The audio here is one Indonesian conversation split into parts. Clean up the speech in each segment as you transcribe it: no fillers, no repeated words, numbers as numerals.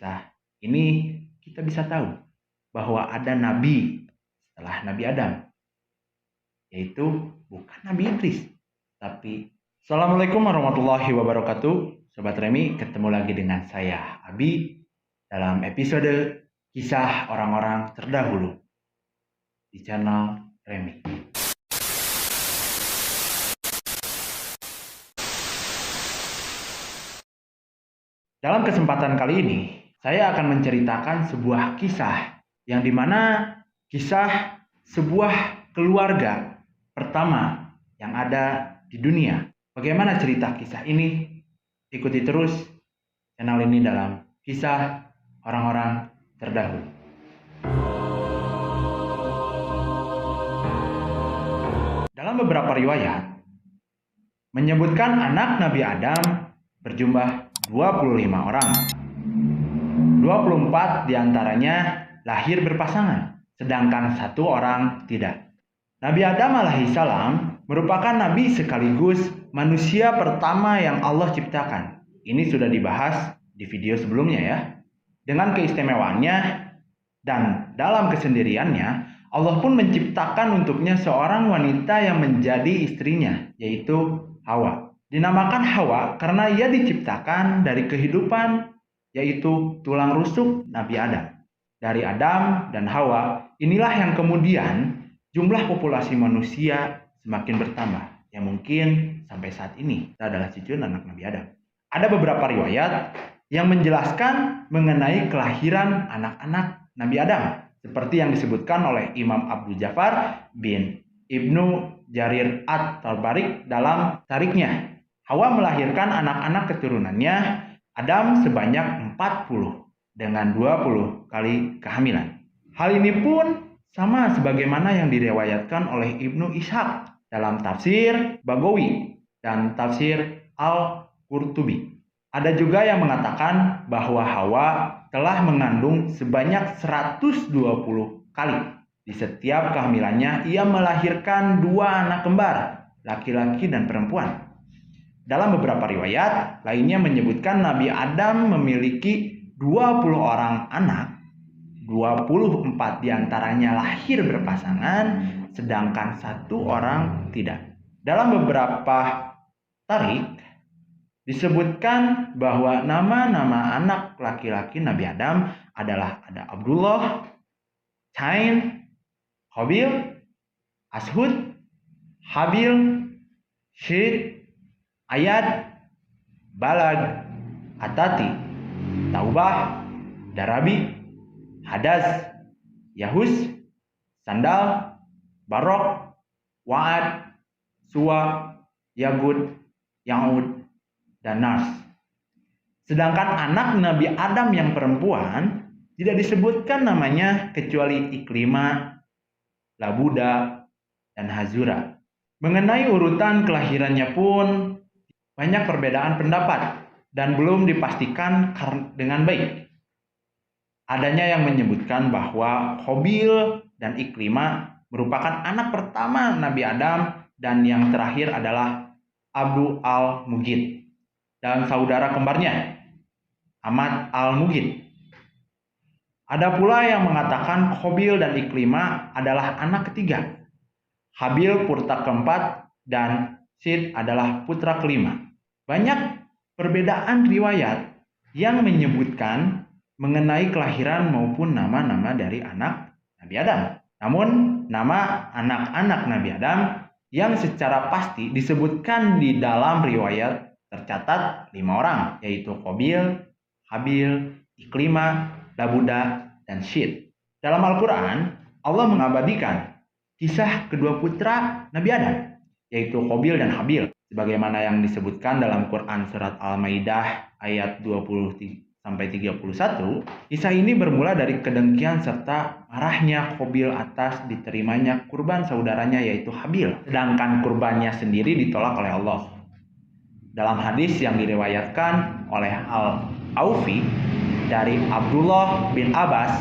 kisah ini kita bisa tahu bahwa ada nabi setelah Nabi Adam, yaitu bukan Nabi Idris, tapi Assalamualaikum warahmatullahi wabarakatuh. Sobat Remi, ketemu lagi dengan saya Abi dalam episode kisah orang-orang terdahulu di channel Remi. Dalam kesempatan kali ini, saya akan menceritakan sebuah kisah yang dimana kisah sebuah keluarga pertama yang ada di dunia. Bagaimana cerita kisah ini? Ikuti terus channel ini dalam kisah orang-orang terdahulu. Dalam beberapa riwayat menyebutkan anak Nabi Adam berjumlah 25 orang. 24 diantaranya lahir berpasangan, sedangkan 1 orang tidak. Nabi Adam alaihissalam merupakan nabi sekaligus manusia pertama yang Allah ciptakan. Ini sudah dibahas di video sebelumnya ya. Dengan keistimewaannya dan dalam kesendiriannya, Allah pun menciptakan untuknya seorang wanita yang menjadi istrinya, yaitu Hawa. Dinamakan Hawa karena ia diciptakan dari kehidupan, yaitu tulang rusuk Nabi Adam. Dari Adam dan Hawa, inilah yang kemudian jumlah populasi manusia semakin bertambah. Yang mungkin sampai saat ini kita adalah cucu anak Nabi Adam. Ada beberapa riwayat yang menjelaskan mengenai kelahiran anak-anak Nabi Adam, seperti yang disebutkan oleh Imam Abu Ja'far bin Ibnu Jarir at-Tabari dalam tariknya. Hawa melahirkan anak-anak keturunannya Adam sebanyak 40 dengan 20 kali kehamilan. Hal ini pun sama sebagaimana yang diriwayatkan oleh Ibnu Ishaq dalam tafsir Bagawi dan tafsir Al-Qurtubi. Ada juga yang mengatakan bahwa Hawa telah mengandung sebanyak 120 kali. Di setiap kehamilannya ia melahirkan 2 anak kembar, laki-laki dan perempuan. Dalam beberapa riwayat lainnya menyebutkan Nabi Adam memiliki 20 orang anak, 24 diantaranya lahir berpasangan, sedangkan 1 orang tidak. Dalam beberapa tarik disebutkan bahwa nama-nama anak laki-laki Nabi Adam adalah ada Abdullah, Cain, Qabil, Ashud, Habil, Syed, Ayad, Balag, Atati, Taubah, Darabi, Hadas, Yahus, Sandal, Barok, Wa'ad, Suwa, Yagud, Ya'ud, dan Nas. Sedangkan anak Nabi Adam yang perempuan tidak disebutkan namanya kecuali Iklimah, Labuda, dan Hazura. Mengenai urutan kelahirannya pun banyak perbedaan pendapat dan belum dipastikan dengan baik. Adanya yang menyebutkan bahwa Qabil dan Iklimah merupakan anak pertama Nabi Adam dan yang terakhir adalah Abdu al-Mugid dan saudara kembarnya Ahmad al-Mugid. Ada pula yang mengatakan Qabil dan Iklimah adalah anak ketiga, Habil putra keempat, dan Syed adalah putra kelima. Banyak perbedaan riwayat yang menyebutkan mengenai kelahiran maupun nama-nama dari anak Nabi Adam. Namun, nama anak-anak Nabi Adam yang secara pasti disebutkan di dalam riwayat tercatat 5 orang, yaitu Qabil, Habil, Iklimah, Labuda, dan Syed. Dalam Al-Quran, Allah mengabadikan kisah kedua putra Nabi Adam, yaitu Qabil dan Habil, sebagaimana yang disebutkan dalam Quran surat Al-Maidah ayat 20-31. Kisah ini bermula dari kedengkian serta marahnya Qabil atas diterimanya kurban saudaranya yaitu Habil, sedangkan kurbannya sendiri ditolak oleh Allah. Dalam hadis yang diriwayatkan oleh Al-Aufi dari Abdullah bin Abbas,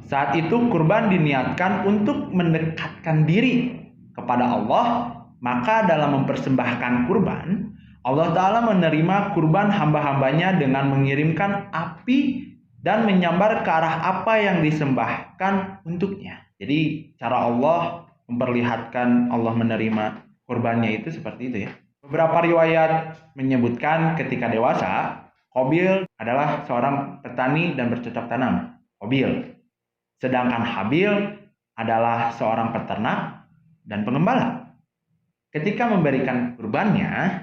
saat itu kurban diniatkan untuk mendekatkan diri kepada Allah, maka dalam mempersembahkan kurban, Allah Ta'ala menerima kurban hamba-hambanya dengan mengirimkan api dan menyambar ke arah apa yang disembahkan untuknya. Jadi cara Allah memperlihatkan Allah menerima kurbannya itu seperti itu ya. Beberapa riwayat menyebutkan ketika dewasa, Qabil adalah seorang petani dan bercocok tanam. Qabil. Sedangkan Habil adalah seorang peternak dan pengembala. Ketika memberikan kurbannya,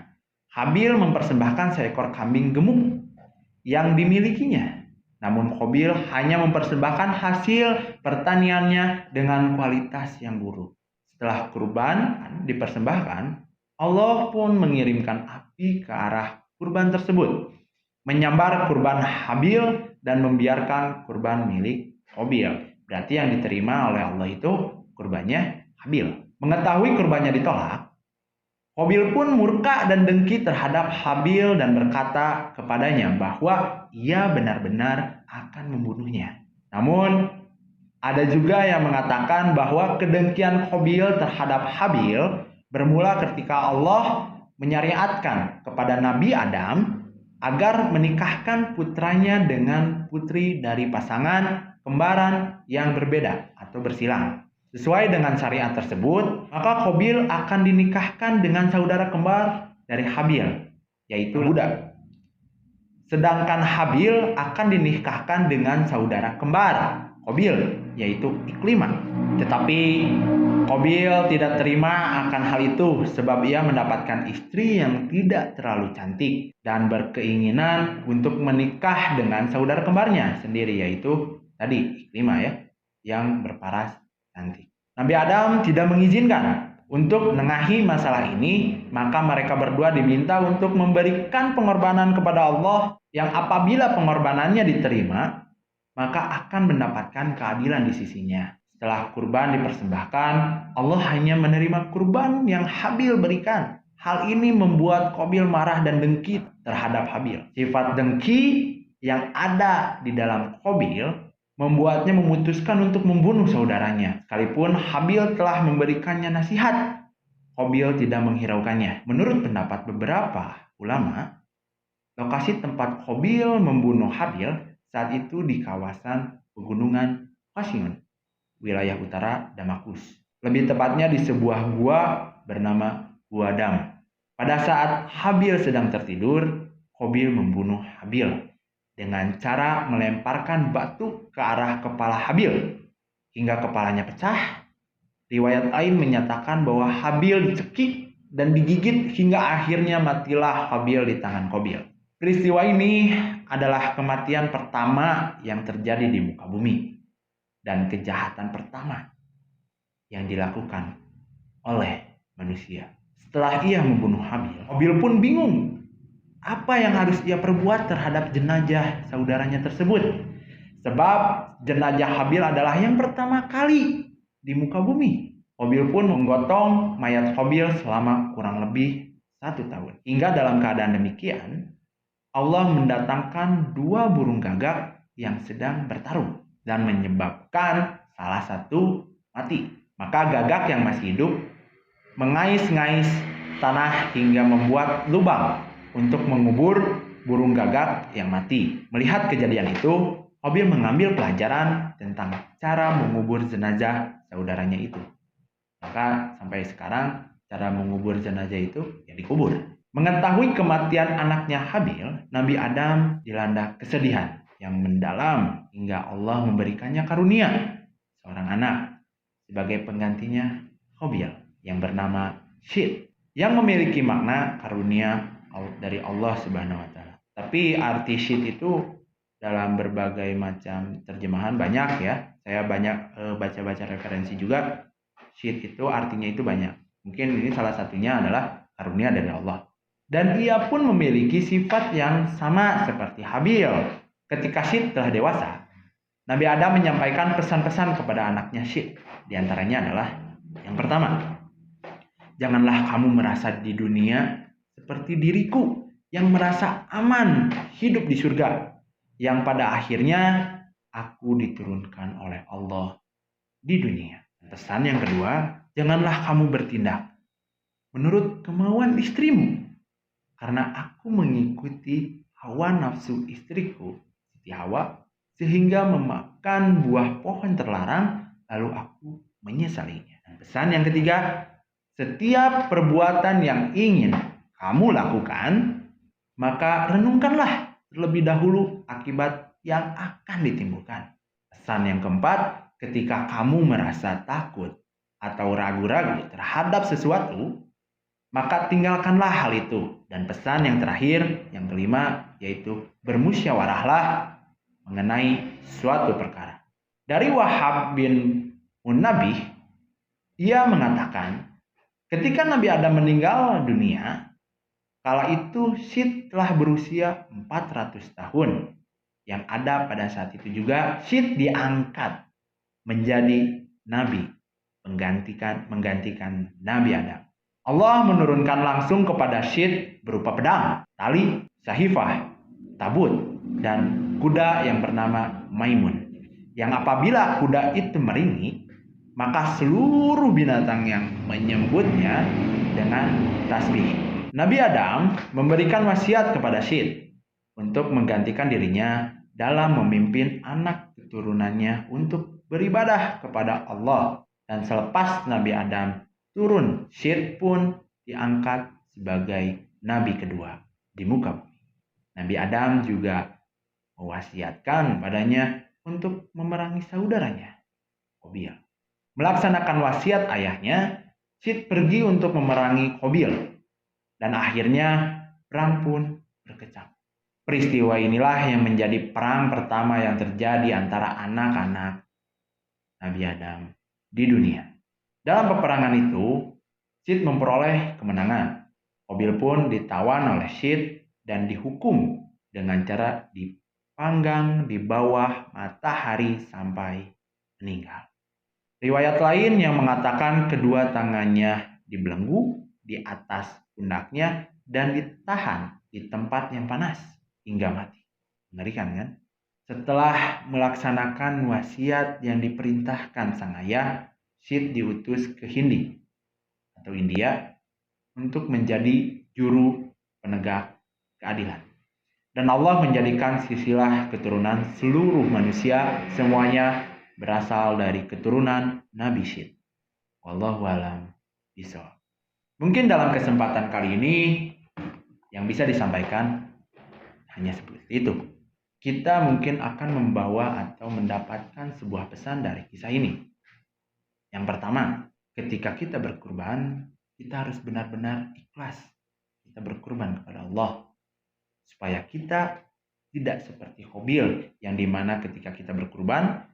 Habil mempersembahkan seekor kambing gemuk yang dimilikinya. Namun Qabil hanya mempersembahkan hasil pertaniannya dengan kualitas yang buruk. Setelah kurban dipersembahkan, Allah pun mengirimkan api ke arah kurban tersebut, menyambar kurban Habil dan membiarkan kurban milik Qabil. Berarti yang diterima oleh Allah itu kurbannya Habil. Mengetahui kurbannya ditolak, Qabil pun murka dan dengki terhadap Habil dan berkata kepadanya bahwa ia benar-benar akan membunuhnya. Namun, ada juga yang mengatakan bahwa kedengkian Qabil terhadap Habil bermula ketika Allah menyariatkan kepada Nabi Adam agar menikahkan putranya dengan putri dari pasangan kembaran yang berbeda atau bersilang. Sesuai dengan syariat tersebut, maka Qabil akan dinikahkan dengan saudara kembar dari Habil, yaitu budak. Sedangkan Habil akan dinikahkan dengan saudara kembar Qabil, yaitu Iklimah. Tetapi Qabil tidak terima akan hal itu sebab ia mendapatkan istri yang tidak terlalu cantik dan berkeinginan untuk menikah dengan saudara kembarnya sendiri, yaitu tadi Iklimah ya, yang berparas cantik. Nabi Adam tidak mengizinkan untuk menengahi masalah ini, maka mereka berdua diminta untuk memberikan pengorbanan kepada Allah yang apabila pengorbanannya diterima, maka akan mendapatkan keadilan di sisinya. Setelah kurban dipersembahkan, Allah hanya menerima kurban yang Habil berikan. Hal ini membuat Qabil marah dan dengki terhadap Habil. Sifat dengki yang ada di dalam Qabil membuatnya memutuskan untuk membunuh saudaranya. Sekalipun Habil telah memberikannya nasihat, Qabil tidak menghiraukannya. Menurut pendapat beberapa ulama, lokasi tempat Qabil membunuh Habil saat itu di kawasan pegunungan Qasyun, wilayah utara Damaskus. Lebih tepatnya di sebuah gua bernama Gua Dam. Pada saat Habil sedang tertidur, Qabil membunuh Habil dengan cara melemparkan batu ke arah kepala Habil hingga kepalanya pecah. Riwayat lain menyatakan bahwa Habil dicekik dan digigit hingga akhirnya matilah Habil di tangan Qabil. Peristiwa ini adalah kematian pertama yang terjadi di muka bumi dan kejahatan pertama yang dilakukan oleh manusia. Setelah ia membunuh Habil, Qabil pun bingung apa yang harus ia perbuat terhadap jenazah saudaranya tersebut. Sebab jenazah Habil adalah yang pertama kali di muka bumi. Qabil pun menggotong mayat Qabil selama kurang lebih 1 tahun. Hingga dalam keadaan demikian, Allah mendatangkan 2 burung gagak yang sedang bertarung dan menyebabkan salah satu mati. Maka gagak yang masih hidup mengais-ngais tanah hingga membuat lubang untuk mengubur burung gagak yang mati. Melihat kejadian itu, Qabil mengambil pelajaran tentang cara mengubur jenazah saudaranya itu. Maka sampai sekarang cara mengubur jenazah itu ya dikubur. Mengetahui kematian anaknya Habil, Nabi Adam dilanda kesedihan yang mendalam hingga Allah memberikannya karunia seorang anak sebagai penggantinya Qabil yang bernama Syed, yang memiliki makna karunia dari Allah Subhanahu wa taala. Tapi arti syid itu dalam berbagai macam terjemahan banyak ya. Saya banyak baca-baca referensi juga. Syid itu artinya itu banyak. Mungkin ini salah satunya adalah karunia dari Allah. Dan ia pun memiliki sifat yang sama seperti Habil. Ketika Syed telah dewasa, Nabi Adam menyampaikan pesan-pesan kepada anaknya Syed. Di antaranya adalah yang pertama, janganlah kamu merasa di dunia seperti diriku yang merasa aman hidup di surga, yang pada akhirnya aku diturunkan oleh Allah di dunia. Pesan yang kedua, janganlah kamu bertindak menurut kemauan istrimu, karena aku mengikuti hawa nafsu istriku, Siti Hawa, sehingga memakan buah pohon terlarang, lalu aku menyesalinya. Dan pesan yang ketiga, setiap perbuatan yang ingin kamu lakukan, maka renungkanlah terlebih dahulu akibat yang akan ditimbulkan. Pesan yang keempat, ketika kamu merasa takut atau ragu-ragu terhadap sesuatu, maka tinggalkanlah hal itu. Dan pesan yang terakhir, yang kelima, yaitu bermusyawarahlah mengenai suatu perkara. Dari Wahab bin Munabbih, ia mengatakan, ketika Nabi Adam meninggal dunia, kala itu Syed telah berusia 400 tahun. Yang ada pada saat itu juga Syed diangkat menjadi nabi, menggantikan Nabi Adam. Allah menurunkan langsung kepada Syed berupa pedang, tali, sahifah, tabut, dan kuda yang bernama Maimun. Yang apabila kuda itu meringik, maka seluruh binatang yang menyebutnya dengan tasbih. Nabi Adam memberikan wasiat kepada Syed untuk menggantikan dirinya dalam memimpin anak keturunannya untuk beribadah kepada Allah. Dan selepas Nabi Adam turun, Syed pun diangkat sebagai nabi kedua di muka bumi. Nabi Adam juga mewasiatkan padanya untuk memerangi saudaranya, Qabil. Melaksanakan wasiat ayahnya, Syed pergi untuk memerangi Qabil. Dan akhirnya perang pun berkecamuk. Peristiwa inilah yang menjadi perang pertama yang terjadi antara anak-anak Nabi Adam di dunia. Dalam peperangan itu, Syed memperoleh kemenangan. Qabil pun ditawan oleh Syed dan dihukum dengan cara dipanggang di bawah matahari sampai meninggal. Riwayat lain yang mengatakan kedua tangannya dibelenggu di atas pundaknya dan ditahan di tempat yang panas hingga mati. Mengerikan kan? Setelah melaksanakan wasiat yang diperintahkan sang ayah, Syed diutus ke Hindi atau India untuk menjadi juru penegak keadilan. Dan Allah menjadikan silsilah keturunan seluruh manusia semuanya berasal dari keturunan Nabi Syed. Wallahu a'lam bishawab. Mungkin dalam kesempatan kali ini yang bisa disampaikan hanya seperti itu. Kita mungkin akan membawa atau mendapatkan sebuah pesan dari kisah ini. Yang pertama, ketika kita berkurban, kita harus benar-benar ikhlas. Kita berkurban kepada Allah. Supaya kita tidak seperti Qabil, yang dimana ketika kita berkurban,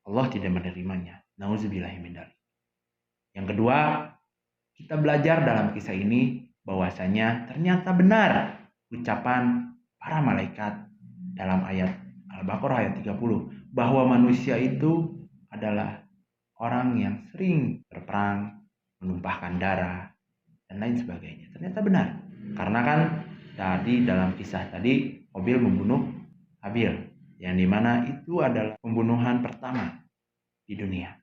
Allah tidak menerimanya. Nauzubillahimindzalik. Yang kedua, kita belajar dalam kisah ini bahwasanya ternyata benar ucapan para malaikat dalam ayat Al-Baqarah ayat 30 bahwa manusia itu adalah orang yang sering berperang, menumpahkan darah, dan lain sebagainya. Ternyata benar. Karena kan tadi dalam kisah tadi Qabil membunuh Habil, yang dimana itu adalah pembunuhan pertama di dunia.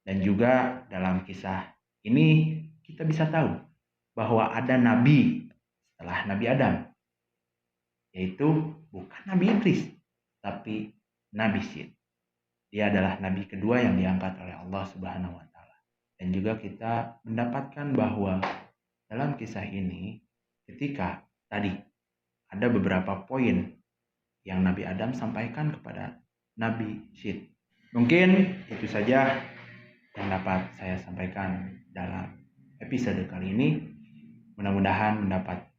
Dan juga dalam kisah ini kita bisa tahu bahwa ada nabi setelah Nabi Adam, yaitu bukan Nabi Idris, tapi Nabi Syed. Dia adalah nabi kedua yang diangkat oleh Allah Subhanahu wa taala. Dan juga kita mendapatkan bahwa dalam kisah ini ketika tadi ada beberapa poin yang Nabi Adam sampaikan kepada Nabi Syed. Mungkin itu saja yang dapat saya sampaikan dalam episode kali ini. Mudah-mudahan mendapatkan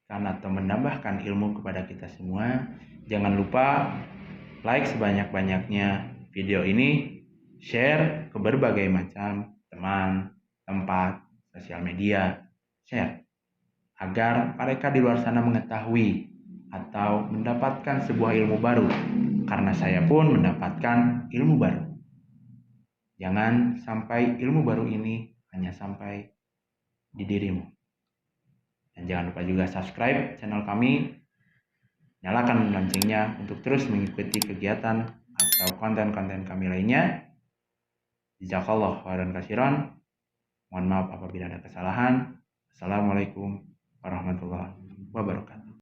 atau menambahkan ilmu kepada kita semua. Jangan lupa like sebanyak-banyaknya video ini, share ke berbagai macam teman, tempat, sosial media, share agar mereka di luar sana mengetahui atau mendapatkan sebuah ilmu baru, karena saya pun mendapatkan ilmu baru. Jangan sampai ilmu baru ini hanya sampai di dirimu. Dan jangan lupa juga subscribe channel kami, nyalakan loncengnya untuk terus mengikuti kegiatan atau konten-konten kami lainnya. Jazakallah khairan katsiran. Mohon maaf apabila ada kesalahan. Assalamualaikum warahmatullahi wabarakatuh.